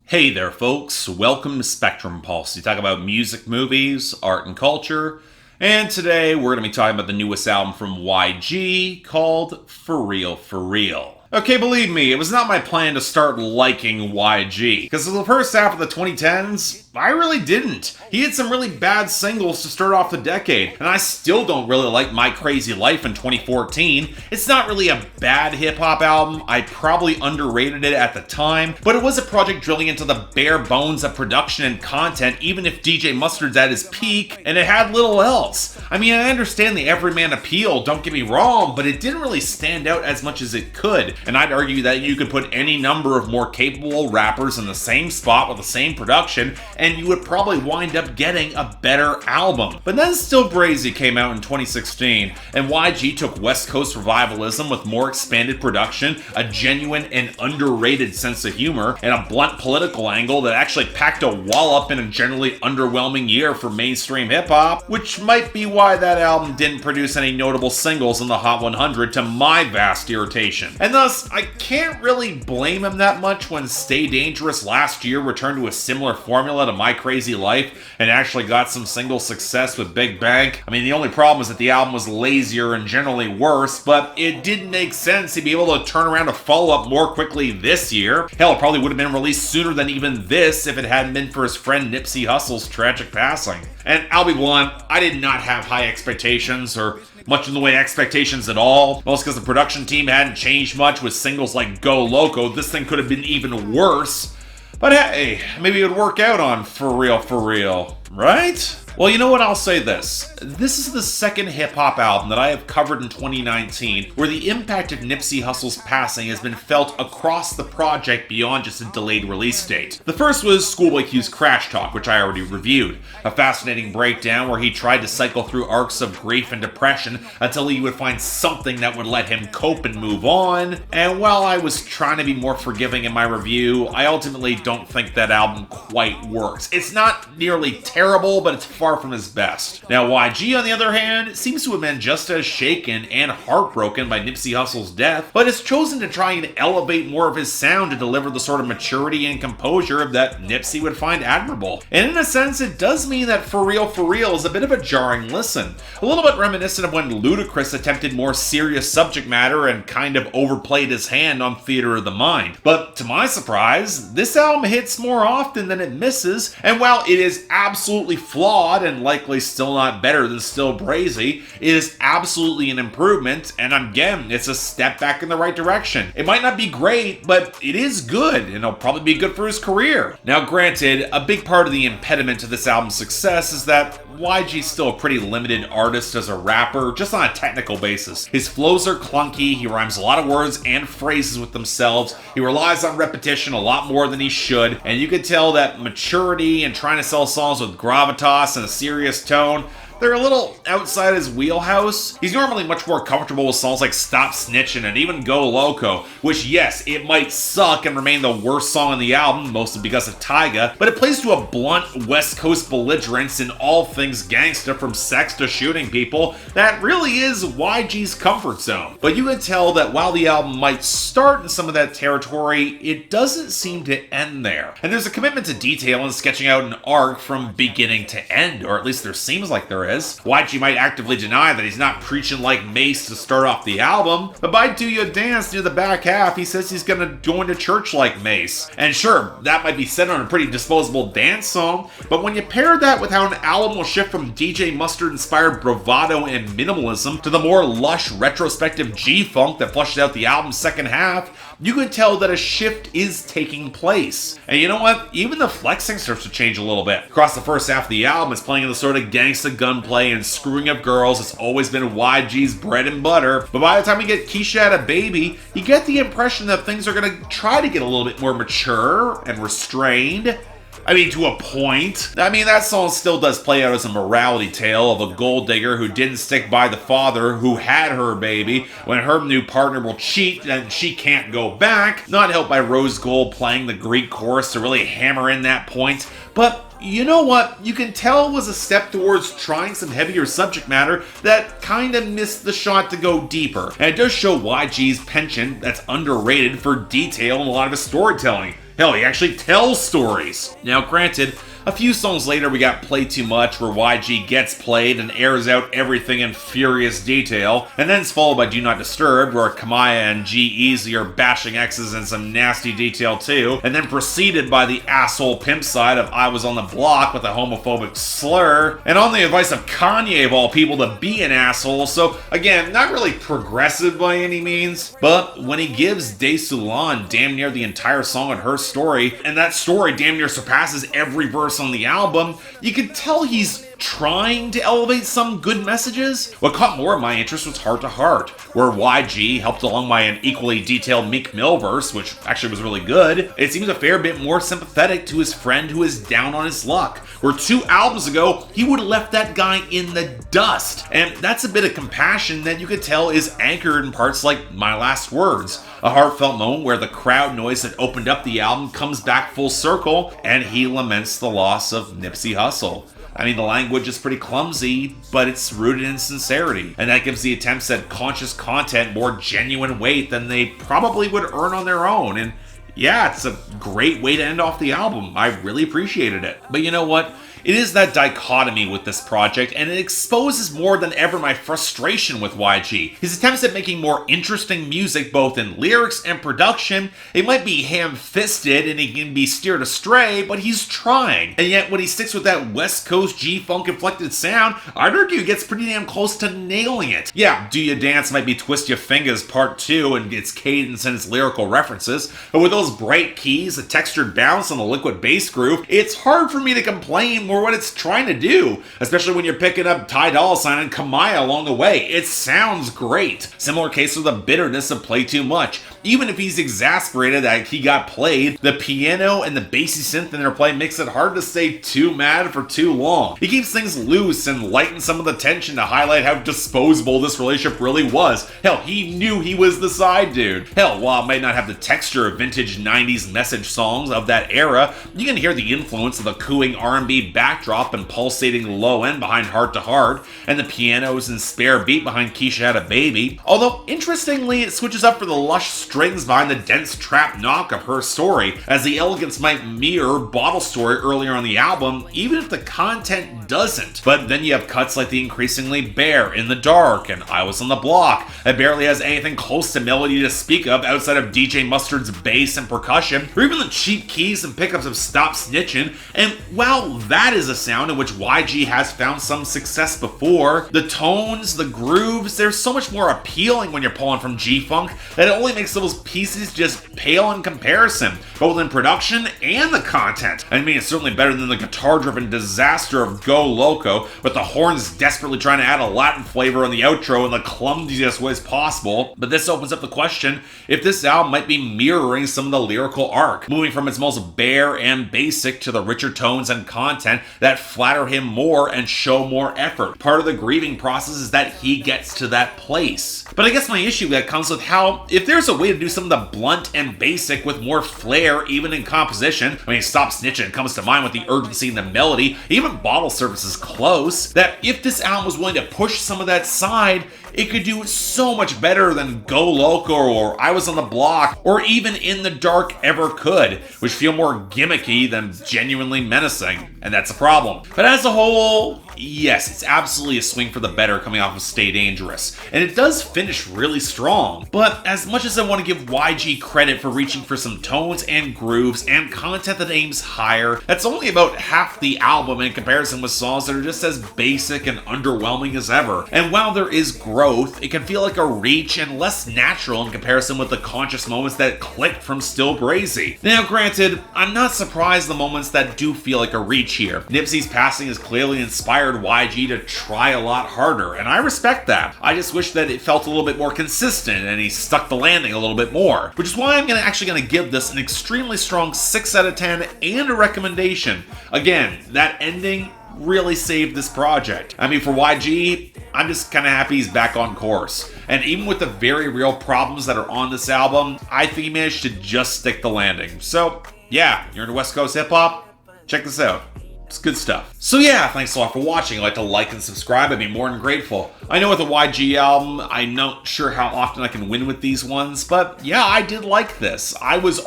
Hey there, folks. Welcome to Spectrum Pulse. We talk about music, movies, art, and culture. And today we're going to be talking about the newest album from YG called For Real, For Real. Okay, believe me, it was not my plan to start liking YG, because for the first half of the 2010s, I really didn't. He had some really bad singles to start off the decade, and I still don't really like My Crazy Life in 2014. It's not really a bad hip-hop album, I probably underrated it at the time, but it was a project drilling into the bare bones of production and content, even if DJ Mustard's at his peak, and it had little else. I mean, I understand the everyman appeal, don't get me wrong, but it didn't really stand out as much as it could. And I'd argue that you could put any number of more capable rappers in the same spot with the same production, and you would probably wind up getting a better album. But then Still Brazy came out in 2016, and YG took West Coast revivalism with more expanded production, a genuine and underrated sense of humor, and a blunt political angle that actually packed a wallop in a generally underwhelming year for mainstream hip-hop, which might be why that album didn't produce any notable singles in the Hot 100 to my vast irritation. And thus, I can't really blame him that much when Stay Dangerous last year returned to a similar formula to My Crazy Life and actually got some single success with Big Bank. I mean, the only problem is that the album was lazier and generally worse, but it didn't make sense to be able to turn around a follow-up more quickly this year. Hell, it probably would have been released sooner than even this if it hadn't been for his friend Nipsey Hussle's tragic passing. And I'll be blunt, I did not have high expectations or much in the way of expectations at all. Most because the production team hadn't changed much with singles like Go Loco. This thing could have been even worse. But hey, maybe it would work out on For Real, right? Well, you know what, I'll say this. This is the second hip-hop album that I have covered in 2019 where the impact of Nipsey Hussle's passing has been felt across the project beyond just a delayed release date. The first was Schoolboy Q's Crash Talk, which I already reviewed. A fascinating breakdown where he tried to cycle through arcs of grief and depression until he would find something that would let him cope and move on. And while I was trying to be more forgiving in my review, I ultimately don't think that album quite works. It's not nearly terrible, but it's far from his best. Now, YG, on the other hand, seems to have been just as shaken and heartbroken by Nipsey Hussle's death, but has chosen to try and elevate more of his sound to deliver the sort of maturity and composure that Nipsey would find admirable. And in a sense, it does mean that For Real is a bit of a jarring listen. A little bit reminiscent of when Ludacris attempted more serious subject matter and kind of overplayed his hand on Theater of the Mind. But to my surprise, this album hits more often than it misses, and while it is absolutely flawed and likely still not better than Still Brazy, it is absolutely an improvement, and again, it's a step back in the right direction. It might not be great, but it is good, and it'll probably be good for his career. Now granted, a big part of the impediment to this album's success is that YG's still a pretty limited artist as a rapper, just on a technical basis. His flows are clunky, he rhymes a lot of words and phrases with themselves, he relies on repetition a lot more than he should, and you can tell that maturity and trying to sell songs with gravitas and a serious tone, they're a little outside his wheelhouse. He's normally much more comfortable with songs like Stop Snitching and even Go Loco, which yes, it might suck and remain the worst song on the album, mostly because of Tyga, but it plays to a blunt West Coast belligerence in all things gangsta from sex to shooting people that really is YG's comfort zone. But you can tell that while the album might start in some of that territory, it doesn't seem to end there. And there's a commitment to detail and sketching out an arc from beginning to end, or at least there seems like there is. YG might actively deny that he's not preaching like Mace to start off the album, but by Do You Dance near the back half, he says he's gonna go into church like Mace. And sure, that might be said on a pretty disposable dance song, but when you pair that with how an album will shift from DJ Mustard-inspired bravado and minimalism to the more lush, retrospective G-funk that flushes out the album's second half, you can tell that a shift is taking place. And you know what? Even the flexing starts to change a little bit. Across the first half of the album, it's playing in the sort of gangsta gunplay and screwing up girls. It's always been YG's bread and butter. But by the time you get Keisha Had a Baby, you get the impression that things are going to try to get a little bit more mature and restrained. I mean, to a point. I mean, that song still does play out as a morality tale of a gold digger who didn't stick by the father who had her baby when her new partner will cheat and she can't go back. Not helped by Rose Gold playing the Greek chorus to really hammer in that point. But you know what? You can tell was a step towards trying some heavier subject matter that kinda missed the shot to go deeper. And it does show YG's penchant that's underrated for detail in a lot of his storytelling. Hell, he actually tells stories. Now, granted, a few songs later we got Play Too Much, where YG gets played and airs out everything in furious detail, and then it's followed by Do Not Disturb, where Kamaiyah and G-Eazy are bashing exes in some nasty detail too, and then preceded by the asshole pimp side of I Was on the Block with a homophobic slur, and on the advice of Kanye of all people to be an asshole, so again, not really progressive by any means, but when he gives De Sulan damn near the entire song on her story, and that story damn near surpasses every verse on the album, you can tell he's trying to elevate some good messages. What caught more of my interest was Heart to Heart, where YG, helped along by an equally detailed Meek Mill verse, which actually was really good, it seems a fair bit more sympathetic to his friend who is down on his luck, where 2 albums ago, he would have left that guy in the dust. And that's a bit of compassion that you could tell is anchored in parts like My Last Words, a heartfelt moment where the crowd noise that opened up the album comes back full circle, and he laments the loss of Nipsey Hussle. I mean, the language is pretty clumsy, but it's rooted in sincerity, and that gives the attempts at conscious content more genuine weight than they probably would earn on their own. And yeah, it's a great way to end off the album. I really appreciated it. But you know what? It is that dichotomy with this project, and it exposes more than ever my frustration with YG. His attempts at making more interesting music, both in lyrics and production, it might be ham-fisted and he can be steered astray, but he's trying. And yet, when he sticks with that West Coast G-funk inflected sound, I'd argue he gets pretty damn close to nailing it. Yeah, Do Ya Dance might be Twist Ya Fingers Part 2 and its cadence and its lyrical references, but with those bright keys, a textured bounce, and a liquid bass groove, it's hard for me to complain more what it's trying to do, especially when you're picking up Dolla and Kamaiyah along the way. It sounds great. Similar case with the bitterness of Play Too Much. Even if he's exasperated that he got played, the piano and the bassy synth in their play makes it hard to stay too mad for too long. He keeps things loose and lightens some of the tension to highlight how disposable this relationship really was. Hell, he knew he was the side dude. Hell, while it might not have the texture of vintage 90s message songs of that era, you can hear the influence of the cooing R&B backdrop and pulsating low end behind Heart to Heart, and the pianos and spare beat behind Keisha Had a Baby. Although, interestingly, it switches up for the lush strings behind the dense trap knock of Her Story, as the elegance might mirror Bottle Story earlier on the album, even if the content doesn't. But then you have cuts like the increasingly bare In the Dark and I Was on the Block. It barely has anything close to melody to speak of outside of DJ Mustard's bass and percussion, or even the cheap keys and pickups of Stop Snitchin'. And while that is a sound in which YG has found some success before, the tones, the grooves, they're so much more appealing when you're pulling from G-Funk that it only makes those pieces just pale in comparison, both in production and the content. I mean, it's certainly better than the guitar-driven disaster of Go Loco, with the horns desperately trying to add a Latin flavor on the outro in the clumsiest ways possible. But this opens up the question if this album might be mirroring some of the lyrical arc, moving from its most bare and basic to the richer tones and content that flatter him more and show more effort. Part of the grieving process is that he gets to that place. But I guess my issue that comes with how, if there's a way to do some of the blunt and basic with more flair, even in composition, I mean, Stop Snitching comes to mind with the urgency and the melody, even Bottle Service is close, that if this album was willing to push some of that side, it could do so much better than Go Loco or I Was on the Block or even In the Dark ever could, which feel more gimmicky than genuinely menacing, and that's a problem. But as a whole, yes, it's absolutely a swing for the better coming off of Stay Dangerous, and it does finish really strong. But as much as I want to give YG credit for reaching for some tones and grooves and content that aims higher, that's only about half the album in comparison with songs that are just as basic and underwhelming as ever. And while there is growth, it can feel like a reach and less natural in comparison with the conscious moments that click from Still Crazy. Now granted, I'm not surprised the moments that do feel like a reach here. Nipsey's passing has clearly inspired YG to try a lot harder, and I respect that. I just wish that it felt a little bit more consistent and he stuck the landing a little bit more, which is why I'm actually going to give this an extremely strong 6 out of 10 and a recommendation. Again, that ending really saved this project. I mean, for YG, I'm just kind of happy he's back on course. And even with the very real problems that are on this album, I think he managed to just stick the landing. So, yeah, you're into West Coast hip-hop? Check this out. It's good stuff. So yeah, thanks a lot for watching. I'd like to like and subscribe. I'd be more than grateful. I know with the YG album, I'm not sure how often I can win with these ones, but yeah, I did like this. This was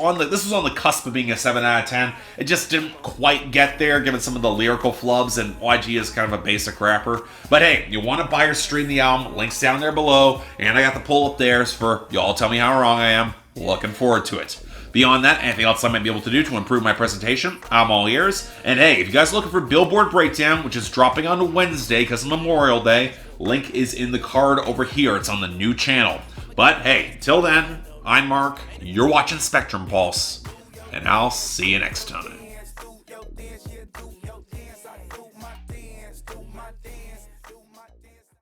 on the cusp of being a 7 out of 10. It just didn't quite get there, given some of the lyrical flubs, and YG is kind of a basic rapper. But hey, you want to buy or stream the album, links down there below, and I got the poll up there for y'all tell me how wrong I am. Looking forward to it. Beyond that, anything else I might be able to do to improve my presentation, I'm all ears. And hey, if you guys are looking for Billboard Breakdown, which is dropping on Wednesday because of Memorial Day, link is in the card over here. It's on the new channel. But hey, till then, I'm Mark, you're watching Spectrum Pulse, and I'll see you next time.